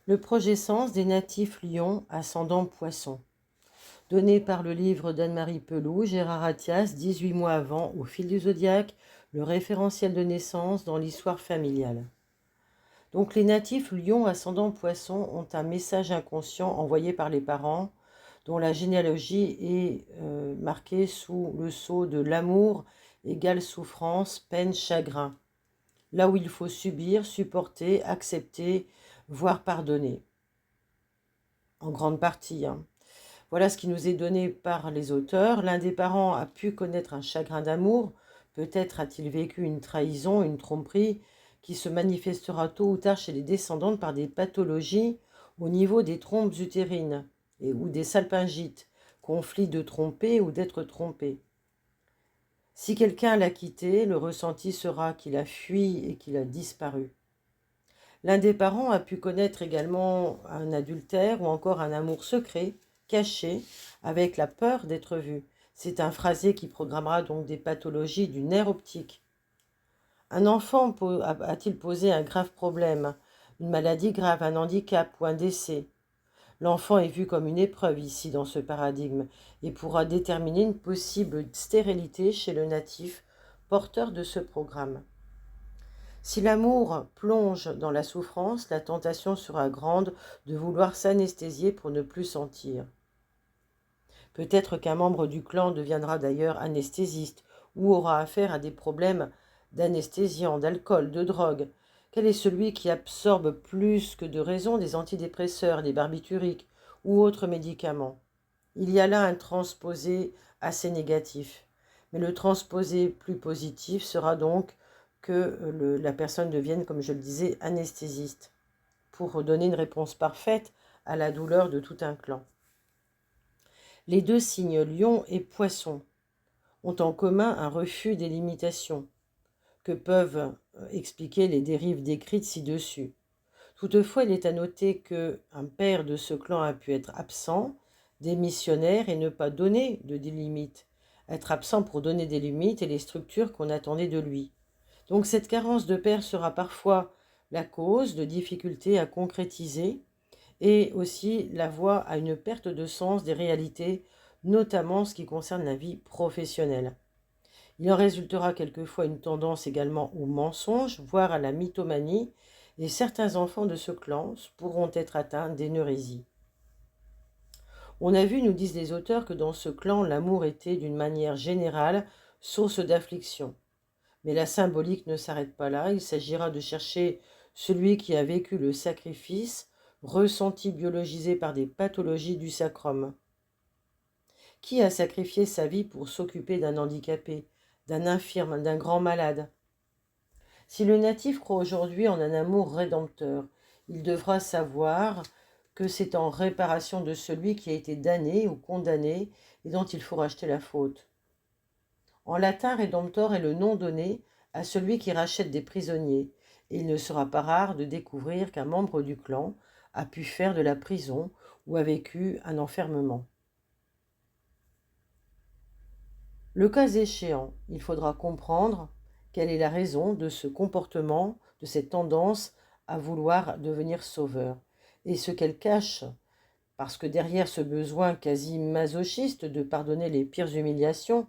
Le projet-sens des natifs lions ascendant poisson. Donné par le livre d'Anne-Marie Peloux, Gérard Attias, 18 mois avant, au fil du zodiaque, le référentiel de naissance dans l'histoire familiale. Donc les natifs lions ascendant poisson ont un message inconscient envoyé par les parents, dont la généalogie est marquée sous le sceau de l'amour égale souffrance, peine, chagrin. Là où il faut subir, supporter, accepter, voire pardonner. En grande partie. Voilà ce qui nous est donné par les auteurs. L'un des parents a pu connaître un chagrin d'amour. Peut-être a-t-il vécu une trahison, une tromperie, qui se manifestera tôt ou tard chez les descendantes par des pathologies au niveau des trompes utérines ou des salpingites, conflits de tromper ou d'être trompé. Si quelqu'un l'a quitté, le ressenti sera qu'il a fui et qu'il a disparu. L'un des parents a pu connaître également un adultère ou encore un amour secret, caché, avec la peur d'être vu. C'est un phrasé qui programmera donc des pathologies du nerf optique. Un enfant a-t-il posé un grave problème, une maladie grave, un handicap ou un décès? L'enfant est vu comme une épreuve ici dans ce paradigme et pourra déterminer une possible stérilité chez le natif porteur de ce programme. Si l'amour plonge dans la souffrance, la tentation sera grande de vouloir s'anesthésier pour ne plus sentir. Peut-être qu'un membre du clan deviendra d'ailleurs anesthésiste ou aura affaire à des problèmes d'anesthésiant, d'alcool, de drogue. Quel est celui qui absorbe plus que de raison des antidépresseurs, des barbituriques ou autres médicaments? Il y a là un transposé assez négatif. Mais le transposé plus positif sera donc que la personne devienne, comme je le disais, anesthésiste, pour donner une réponse parfaite à la douleur de tout un clan. Les deux signes lion et poisson ont en commun un refus des limitations que peuvent expliquer les dérives décrites ci-dessus. Toutefois, il est à noter qu'un père de ce clan a pu être absent, démissionnaire et ne pas donner de limites. Être absent pour donner des limites et les structures qu'on attendait de lui. Donc cette carence de père sera parfois la cause de difficultés à concrétiser et aussi la voie à une perte de sens des réalités, notamment en ce qui concerne la vie professionnelle. Il en résultera quelquefois une tendance également au mensonge, voire à la mythomanie, et certains enfants de ce clan pourront être atteints d'énérésie. On a vu, nous disent les auteurs, que dans ce clan, l'amour était d'une manière générale source d'affliction. Mais la symbolique ne s'arrête pas là, il s'agira de chercher celui qui a vécu le sacrifice, ressenti biologisé par des pathologies du sacrum. Qui a sacrifié sa vie pour s'occuper d'un handicapé, d'un infirme, d'un grand malade? Si le natif croit aujourd'hui en un amour rédempteur, il devra savoir que c'est en réparation de celui qui a été damné ou condamné et dont il faut racheter la faute. En latin, Redemptor est le nom donné à celui qui rachète des prisonniers, et il ne sera pas rare de découvrir qu'un membre du clan a pu faire de la prison ou a vécu un enfermement. Le cas échéant, il faudra comprendre quelle est la raison de ce comportement, de cette tendance à vouloir devenir sauveur, et ce qu'elle cache, parce que derrière ce besoin quasi masochiste de pardonner les pires humiliations,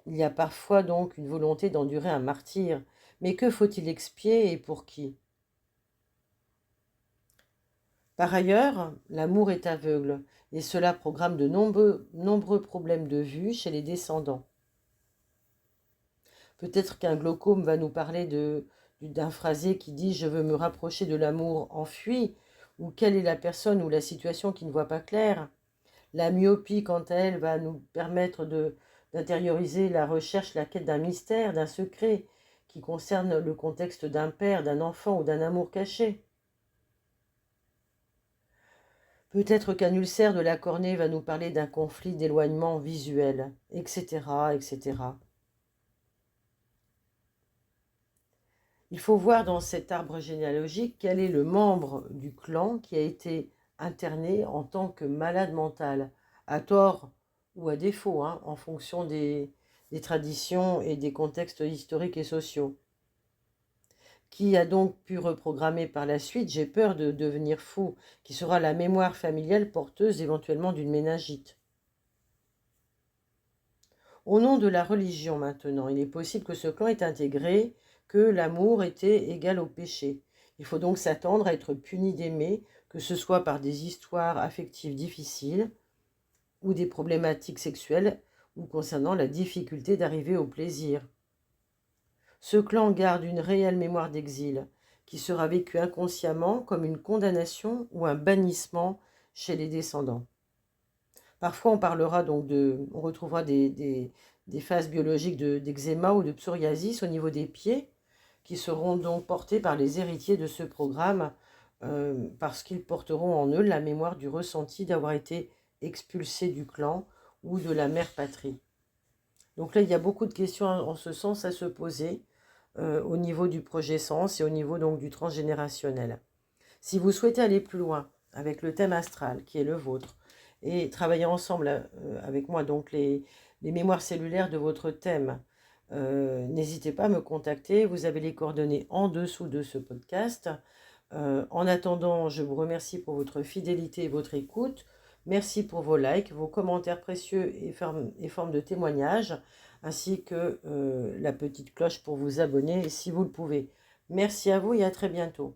il y a parfois donc une volonté d'endurer un martyre. Mais que faut-il expier et pour qui? Par ailleurs, l'amour est aveugle, et cela programme de nombreux problèmes de vue chez les descendants. Peut-être qu'un glaucome va nous parler d'un phrasé qui dit « je veux me rapprocher de l'amour enfui » ou « quelle est la personne ou la situation qui ne voit pas clair ?» La myopie, quant à elle, va nous permettre d'intérioriser la recherche, la quête d'un mystère, d'un secret qui concerne le contexte d'un père, d'un enfant ou d'un amour caché. Peut-être qu'un ulcère de la cornée va nous parler d'un conflit d'éloignement visuel, etc., etc. Il faut voir dans cet arbre généalogique quel est le membre du clan qui a été interné en tant que malade mental, à tort ou à défaut, en fonction des traditions et des contextes historiques et sociaux. qui a donc pu reprogrammer par la suite, j'ai peur de devenir fou, qui sera la mémoire familiale porteuse éventuellement d'une méningite. Au nom de la religion maintenant, il est possible que ce clan ait intégré que l'amour était égal au péché. Il faut donc s'attendre à être puni d'aimer, que ce soit par des histoires affectives difficiles ou des problématiques sexuelles ou concernant la difficulté d'arriver au plaisir. Ce clan garde une réelle mémoire d'exil qui sera vécue inconsciemment comme une condamnation ou un bannissement chez les descendants. Parfois, on parlera donc on retrouvera des phases biologiques d'eczéma ou de psoriasis au niveau des pieds qui seront donc portées par les héritiers de ce programme parce qu'ils porteront en eux la mémoire du ressenti d'avoir été expulsés du clan ou de la mère patrie. Donc là, il y a beaucoup de questions en ce sens à se poser au niveau du projet Sens et au niveau donc du transgénérationnel. Si vous souhaitez aller plus loin avec le thème astral qui est le vôtre et travailler ensemble avec moi donc les mémoires cellulaires de votre thème, n'hésitez pas à me contacter. Vous avez les coordonnées en dessous de ce podcast. En attendant, je vous remercie pour votre fidélité et votre écoute. Merci pour vos likes, vos commentaires précieux et formes de témoignages, ainsi que la petite cloche pour vous abonner si vous le pouvez. Merci à vous et à très bientôt.